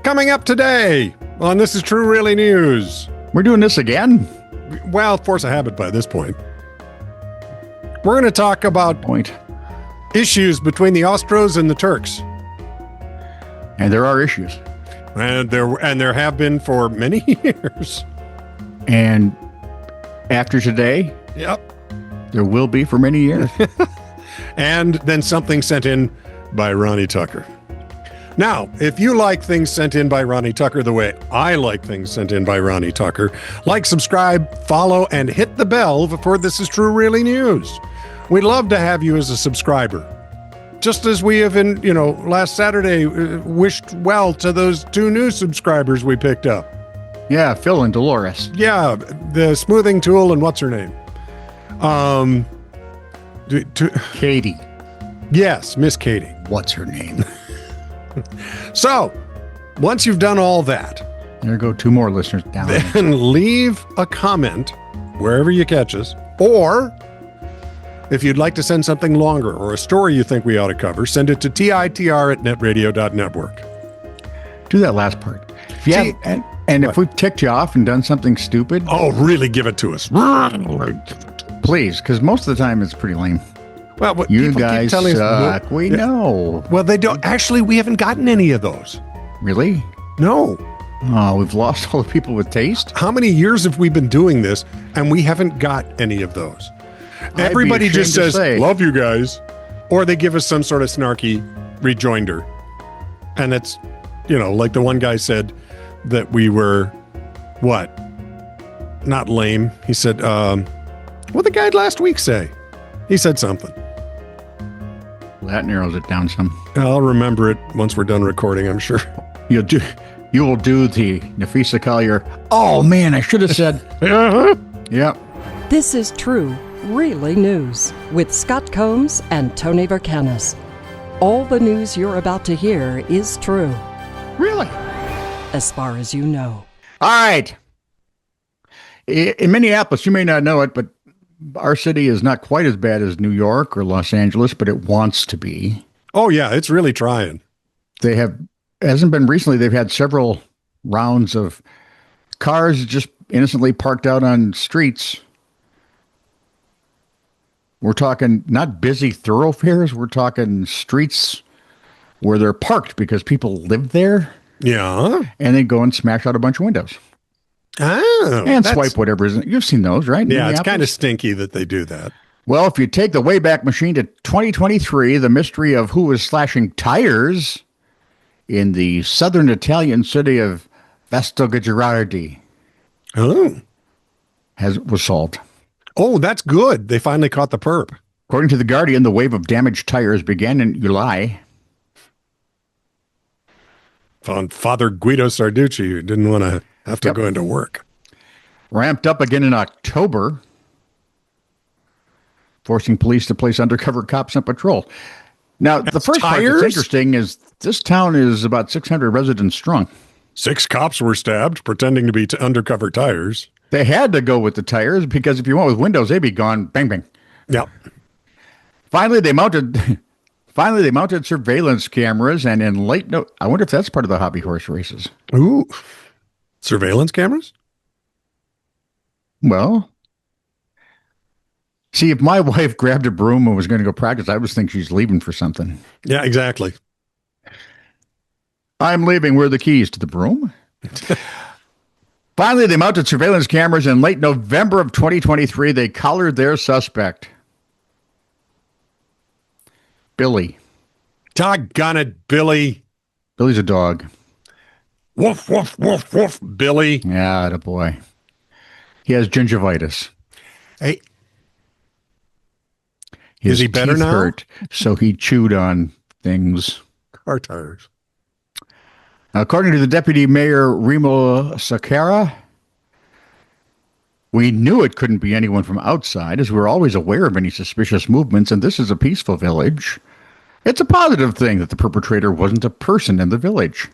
Coming up today on This Is True Really News. We're doing this again? Well, force of habit by this point. We're going to talk about issues between the Austros and the Turks. And there are issues. And there have been for many years. And after today, yep, there will be for many years. And then something sent in by Ronnie Tucker. Now, if you like things sent in by Ronnie Tucker the way I like things sent in by Ronnie Tucker, like, subscribe, follow, and hit the bell for This Is True Really News. We'd love to have you as a subscriber. Just as we have last Saturday wished well to those 2 new subscribers we picked up. Yeah, Phil and Dolores. Yeah, the smoothing tool and what's her name? Katie. Yes, Miss Katie. What's her name? So, once you've done all that, there go 2 more listeners down. Then leave a comment wherever you catch us, or if you'd like to send something longer or a story you think we ought to cover, send it to TITR@netradio.network. Do that last part. If we've ticked you off and done something stupid, really give it to us. Please, because most of the time it's pretty lame. Well, you guys suck. We know. Well, they don't. Actually, we haven't gotten any of those. Really? No. Oh, we've lost all the people with taste? How many years have we been doing this and we haven't got any of those? Everybody just says, love you guys. Or they give us some sort of snarky rejoinder. And it's, like the one guy said that we were, what? Not lame. He said, what did the guy last week say? He said something. Well, that narrows it down some. I'll remember it once we're done recording, I'm sure. You will do the Nafisa Collier. Oh, man, I should have said. Yep. This is True Really News with Scott Combs and Tony Verkinnes. All the news you're about to hear is true. Really? As far as you know. All right. In Minneapolis, you may not know it, but our city is not quite as bad as New York or Los Angeles, but it wants to be. Oh, yeah, it's really trying. Hasn't been recently, they've had several rounds of cars just innocently parked out on streets. We're talking not busy thoroughfares, we're talking streets where they're parked because people live there. Yeah. And they go and smash out a bunch of windows. Oh. And swipe whatever is. You've seen those, right? Yeah, it's kind of stinky that they do that. Well, if you take the Wayback Machine to 2023, the mystery of who was slashing tires in the southern Italian city of Girardi was solved. Oh, that's good. They finally caught the perp. According to The Guardian, the wave of damaged tires began in July. Found Father Guido Sarducci, who didn't want to have to go into work. Ramped up again in October, forcing police to place undercover cops on patrol. Now, the first part that's interesting is this town is about 600 residents strong. 6 cops were stabbed pretending to be undercover tires. They had to go with the tires because if you went with windows, they'd be gone. Bang, bang. Yep. Finally, they mounted surveillance cameras, and in late I wonder if that's part of the hobby horse races. Ooh. Surveillance cameras? Well, see, if my wife grabbed a broom and was going to go practice, I would think she's leaving for something. Yeah, exactly. I'm leaving. Where are the keys to the broom? Finally, they mounted surveillance cameras in late November of 2023. They collared their suspect, Billy. Doggone it, Billy. Billy's a dog. Woof, woof, woof, woof, Billy. Yeah, the boy. He has gingivitis. Hey. Is he better now? Hurt, so he chewed on things. Car tires. According to the deputy mayor, Remo Sakara, we knew it couldn't be anyone from outside, as we were always aware of any suspicious movements, and this is a peaceful village. It's a positive thing that the perpetrator wasn't a person in the village.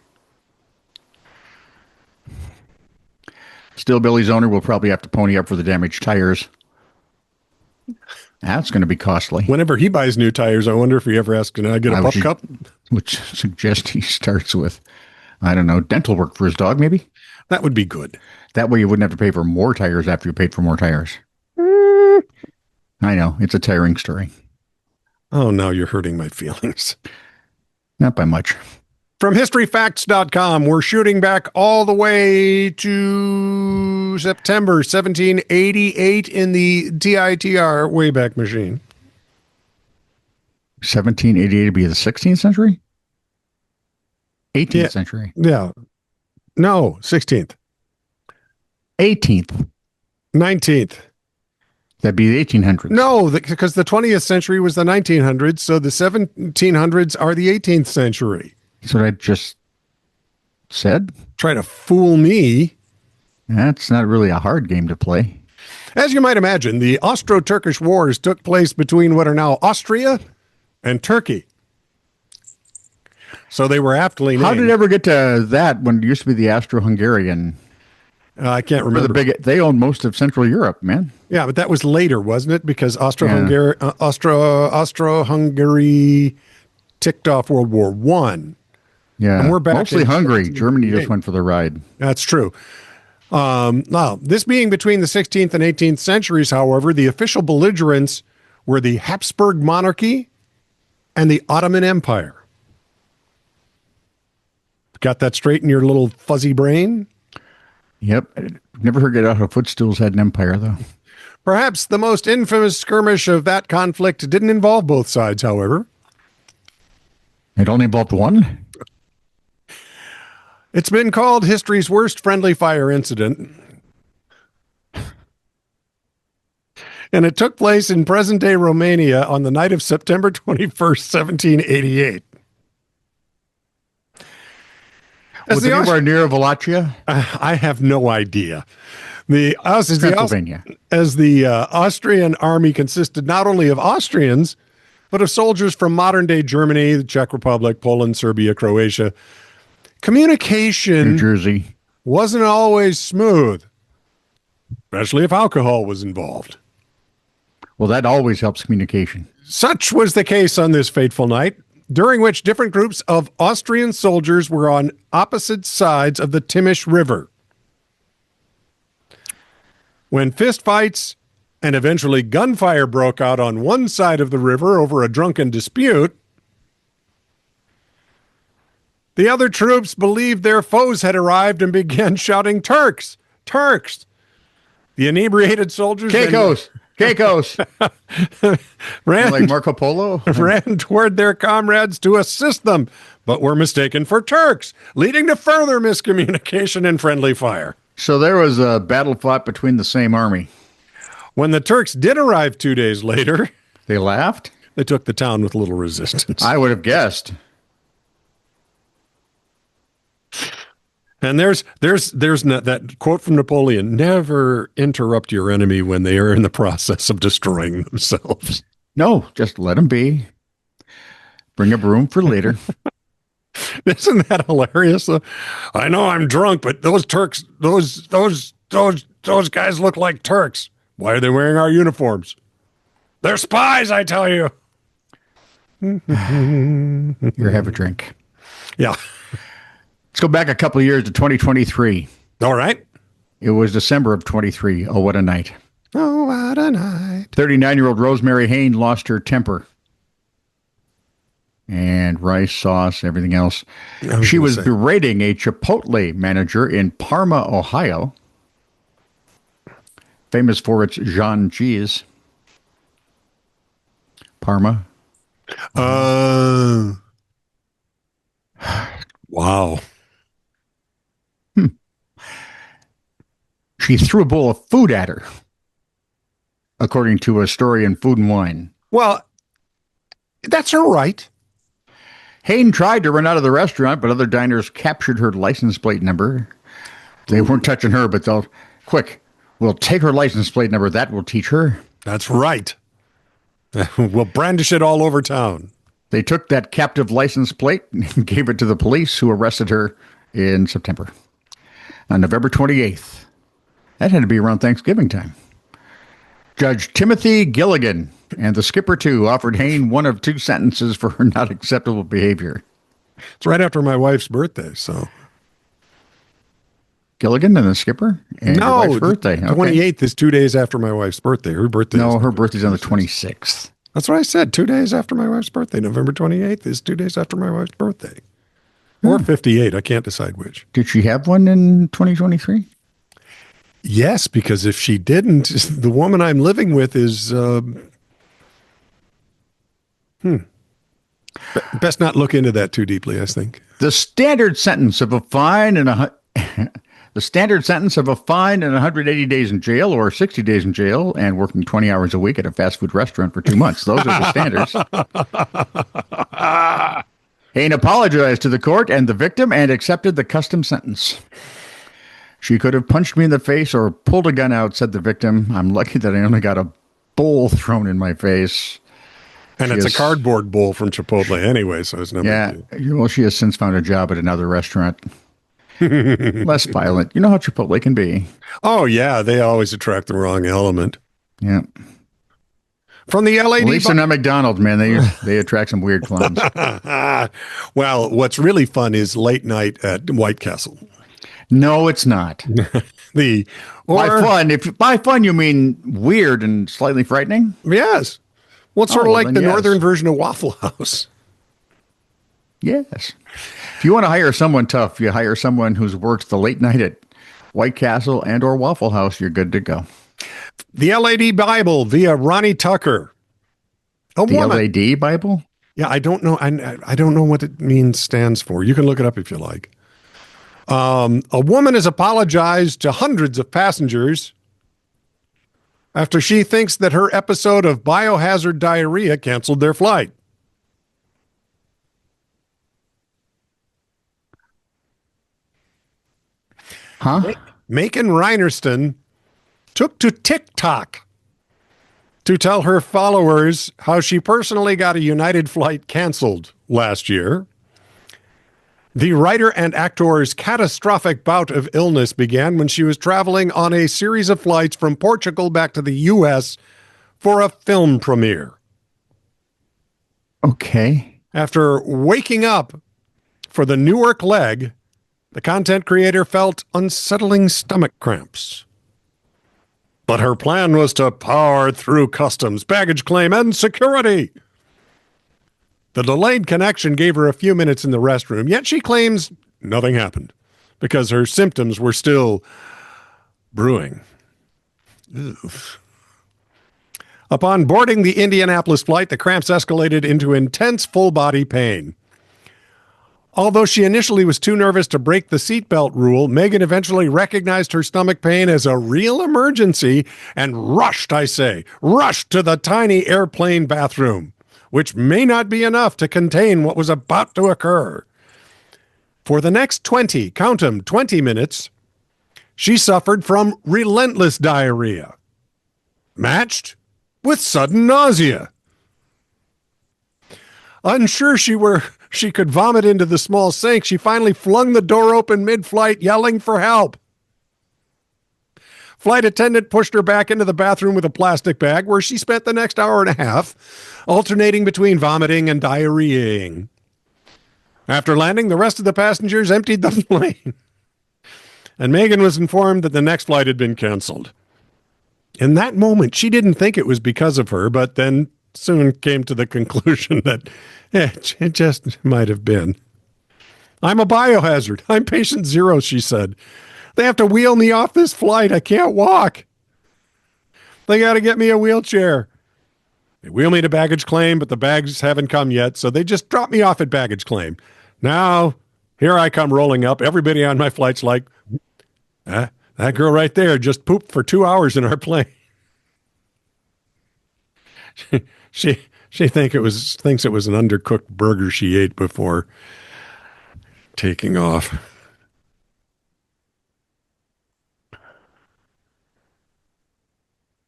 Still, Billy's owner will probably have to pony up for the damaged tires. That's going to be costly. Whenever he buys new tires, I wonder if he ever asks, can I get a pup cup? Which suggests he starts with I don't know, dental work for his dog, maybe? That would be good. That way you wouldn't have to pay for more tires after you paid for more tires. I know, it's a tiring story. Oh, now you're hurting my feelings. Not by much. From historyfacts.com, we're shooting back all the way to September 1788 in the TITR Wayback Machine. 1788 would be the 16th century? 18th century. Yeah. No, 16th. 18th. 19th. That'd be the 1800s. No, because the 20th century was the 1900s, so the 1700s are the 18th century. That's what I just said. Try to fool me. That's not really a hard game to play. As you might imagine, the Austro-Turkish Wars took place between what are now Austria and Turkey. So they were aptly named. How did it ever get to that when it used to be the Austro-Hungarian? I can't remember. They owned most of Central Europe, man. Yeah, but that was later, wasn't it? Because Austro-Hungary ticked off World War One. Yeah, and we're back mostly in Hungary. Germany just went for the ride. That's true. Now, this being between the 16th and 18th centuries, however, the official belligerents were the Habsburg monarchy and the Ottoman Empire. Got that straight in your little fuzzy brain? Yep. Never heard it out how footstools had an empire, though. Perhaps the most infamous skirmish of that conflict didn't involve both sides, however. It only involved one? It's been called history's worst friendly fire incident. And it took place in present-day Romania on the night of September 21st, 1788. Was it anywhere near Wallachia? I have no idea. Pennsylvania. As the Austrian army consisted not only of Austrians, but of soldiers from modern-day Germany, the Czech Republic, Poland, Serbia, Croatia. Communication New Jersey wasn't always smooth, especially if alcohol was involved. Well, that always helps communication. Such was the case on this fateful night, during which different groups of Austrian soldiers were on opposite sides of the Timish River. When fistfights and eventually gunfire broke out on one side of the river over a drunken dispute, the other troops believed their foes had arrived and began shouting, "Turks! Turks!" The inebriated soldiers... Caicos! Caicos! ran, like Marco Polo? ran toward their comrades to assist them, but were mistaken for Turks, leading to further miscommunication and friendly fire. So there was a battle fought between the same army. When the Turks did arrive 2 days later, they laughed? They took the town with little resistance. I would have guessed. And there's that quote from Napoleon: "Never interrupt your enemy when they are in the process of destroying themselves." No, just let them be. Bring up room for later. Isn't that hilarious? I know I'm drunk, but those Turks, those guys look like Turks. Why are they wearing our uniforms? They're spies, I tell you. Here, have a drink. Yeah. Let's go back a couple of years to 2023. All right. It was December of 23. Oh, what a night. Oh, what a night. 39-year-old Rosemary Hain lost her temper. And rice sauce, everything else. She was berating a Chipotle manager in Parma, Ohio, famous for its Jean cheese. Parma. Wow. She threw a bowl of food at her, according to a story in Food and Wine. Well, that's her right. Hain tried to run out of the restaurant, but other diners captured her license plate number. They weren't touching her, but they'll, quick, we'll take her license plate number. That will teach her. That's right. We'll brandish it all over town. They took that captive license plate and gave it to the police, who arrested her in September. On November 28th. That had to be around Thanksgiving time. Judge Timothy Gilligan and the skipper, too, offered Hain one of two sentences for her not acceptable behavior. It's right after my wife's birthday, so... Gilligan and the skipper? And your No, wife's birthday. the 28th is 2 days after my wife's birthday. Her birthday. No, her birthday's on the 26th. That's what I said. 2 days after my wife's birthday. November 28th is 2 days after my wife's birthday. Or 58. I can't decide which. Did she have one in 2023? Yes, because if she didn't, the woman I'm living with is... Best not look into that too deeply, I think. The standard sentence of a fine and the standard sentence of a fine and 180 days in jail or 60 days in jail and working 20 hours a week at a fast food restaurant for 2 months. Those are the standards. Hain apologized to the court and the victim and accepted the custom sentence. She could have punched me in the face or pulled a gun out, said the victim. I'm lucky that I only got a bowl thrown in my face. And it's a cardboard bowl from Chipotle anyway, so it's no big deal. Well, she has since found a job at another restaurant. Less violent. You know how Chipotle can be. Oh, yeah. They always attract the wrong element. Yeah. From the LAD... Lisa and McDonald's, man, they attract some weird clowns. Well, what's really fun is late night at White Castle. No, it's not. By fun you mean weird and slightly frightening? Yes. Well, it's sort of like the yes. northern version of Waffle House. Yes. If you want to hire someone tough, you hire someone who's worked the late night at White Castle and or Waffle House, you're good to go. The LAD Bible via Ronnie Tucker. The LAD Bible? Yeah, I don't know. I don't know what it stands for. You can look it up if you like. A woman has apologized to hundreds of passengers after she thinks that her episode of biohazard diarrhea canceled their flight. Huh? Macon Reinerston took to TikTok to tell her followers how she personally got a United flight canceled last year. The writer and actor's catastrophic bout of illness began when she was traveling on a series of flights from Portugal back to the U.S. for a film premiere. Okay. After waking up for the Newark leg, the content creator felt unsettling stomach cramps. But her plan was to power through customs, baggage claim, and security. The delayed connection gave her a few minutes in the restroom, yet she claims nothing happened because her symptoms were still brewing. Oof. Upon boarding the Indianapolis flight, the cramps escalated into intense full-body pain. Although she initially was too nervous to break the seatbelt rule, Megan eventually recognized her stomach pain as a real emergency and rushed to the tiny airplane bathroom, which may not be enough to contain what was about to occur. For the next 20 minutes, she suffered from relentless diarrhea, matched with sudden nausea. Unsure she could vomit into the small sink, she finally flung the door open mid-flight, yelling for help. Flight attendant pushed her back into the bathroom with a plastic bag, where she spent the next hour and a half, alternating between vomiting and diarrheaing. After landing, the rest of the passengers emptied the plane, and Megan was informed that the next flight had been canceled. In that moment, she didn't think it was because of her, but then soon came to the conclusion that it just might have been. I'm a biohazard. I'm patient zero, she said. They have to wheel me off this flight. I can't walk. They got to get me a wheelchair. They wheel me to baggage claim, but the bags haven't come yet, so they just drop me off at baggage claim. Now, here I come rolling up. Everybody on my flight's like, that girl right there just pooped for 2 hours in our plane. She thinks it was an undercooked burger she ate before taking off.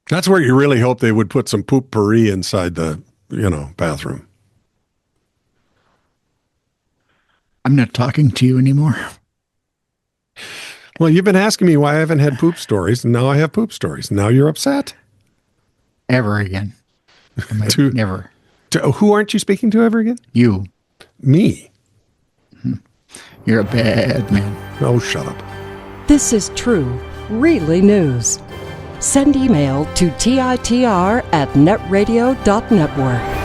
That's where you really hope they would put some poop-pourri inside the, bathroom. I'm not talking to you anymore. Well, you've been asking me why I haven't had poop stories, and now I have poop stories. Now you're upset? Ever again. Never. Who aren't you speaking to ever again? You. Me. You're a bad man. Oh, shut up. This is true, really news. Send email to TITR@netradio.network.